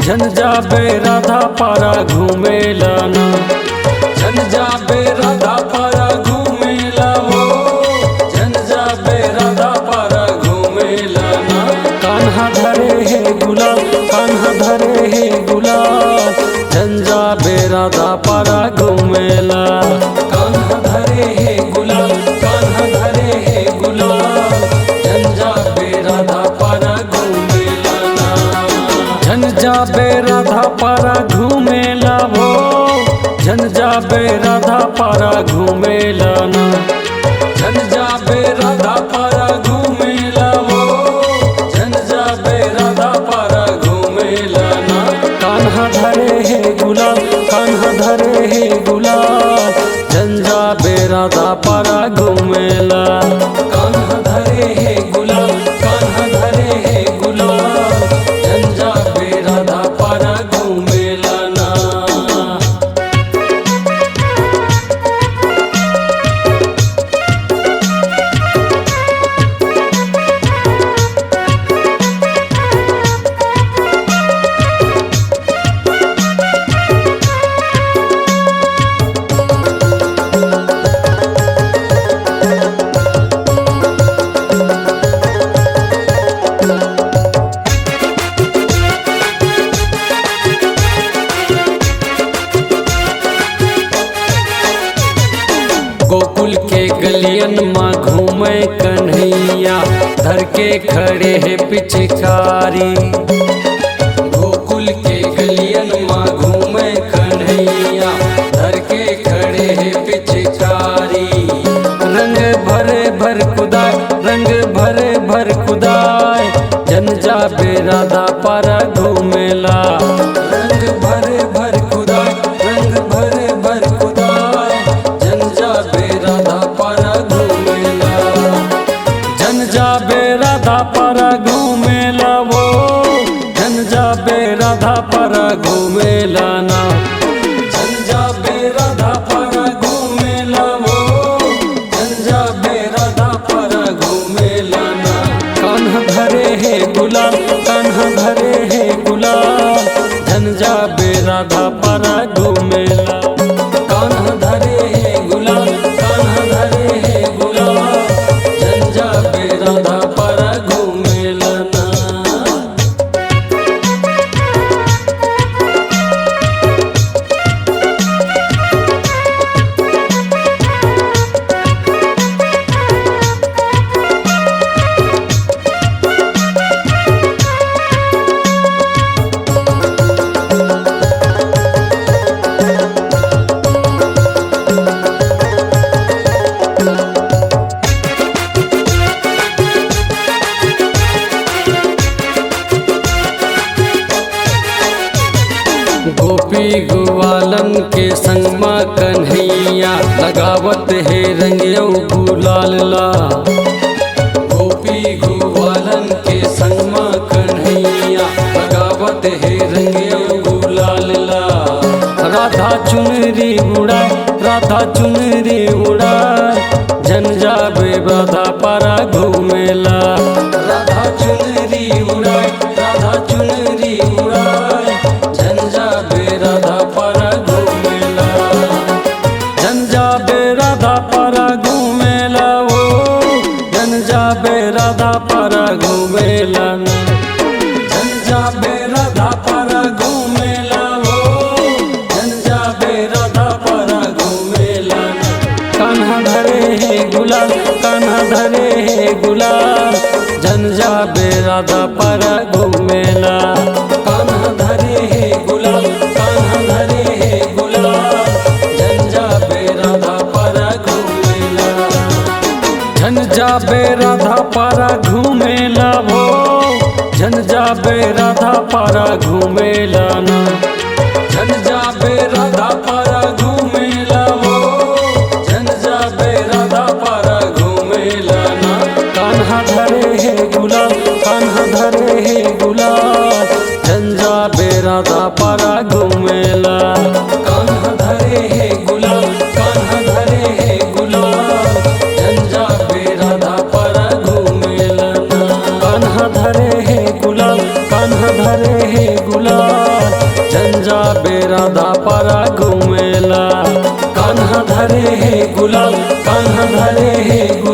झन जाबे राधा पारा घूमेला ना। झन जाबे राधा पारा घूमेला हो, झन जाबे राधा पारा घूमेला ना। कान्हा धरे हे गुलाल, कान्हा धरे हे गुलाल, झन जाबे राधा पारा घूमेला। कान्हा धरे हे गुलाल, कान्हा धरे हे गुलाल, झन जाबे राधा पारा घूमेला ना। झन जाबे राधा पारा घूमेला हो, झन जाबे राधा पारा घूमेला ना। झन जाबे राधा पारा घूमेला हो, झन जाबे राधा पारा घूमेला ना। कान्हा धरे हे गुलाल, कान्हा धरे हे गुलाल, झन जाबे राधा पारा घूमेला। कान्हा धरे हे गुलाल, कान्हा धरे हे गुलाल, झन जाबे राधा पारा घूमेला ना। गोकुल के गलियन माँ घूमे कन्हैया, धर के खड़े है पिचकारी। गोकुल के गलियन माँ घूमे कन्हैया, धर के खड़े है पिचकारी। रंग भरे भर खुदाए, रंग भरे भर खुदाए, झन जाबे राधा पारा घूमेला। रंग भरे भर खुदाए, रंग भरे भर खुदाए, झन जाबे राधा पारा घूमेला। झन जाबे राधा पारा घूमेला वो, झन जाबे राधा पारा घूमेला ना। झन जाबे राधा पारा घूमेला वो, झन जाबे राधा पारा घूमेला ना। कान्हा धरे हे गुलाल, कान्हा धरे हे गुलाल, झन जाबे राधा पारा घूमेला। कान्हा धरे हे गुलाल, कान्हा धरे हे गुलाल, झन जाबे राधा पारा घूमेला ना। गोपी ग्वालन के संग माँ कन्हैया, लगावत है रंगियो गुलाल ला। गोपी ग्वालन के संग माँ कन्हैया, लगावत है रंगियो गुलाल ला। राधा चुनरी उड़ाए, राधा चुनरी उड़ाए, झन जाबे राधा पारा घूमेला। राधा चुनरी उड़ाए, राधा चुनरी उड़ाए, झन जाबे राधा पारा घूमेला। झन जाबे राधा पारा घूमेला वो, झन जाबे राधा पारा घूमेला ना। झन जाबे राधा पारा घूमेला वो, झन जाबे राधा पारा घूमेला ना। कान्हा धरे हे गुलाल, कान्हा धरे हे गुलाल, झन जाबे राधा पारा घूमेला। कान्हा धरे हे गुलाल, कान्हा धरे हे गुलाल, झन जाबे राधा पारा घूमेला। झन जाबे राधा पारा घूमेला वो, झन जाबे राधा पारा घूमेला ना। झन जाबे राधा पारा घूमेला वो, झन जाबे राधा पारा घूमेला ना। कान्हा धरे हे गुलाल, कान्हा धरे हे कान्हा धरे है गुलाल, कान्हा धरे है गुलाल।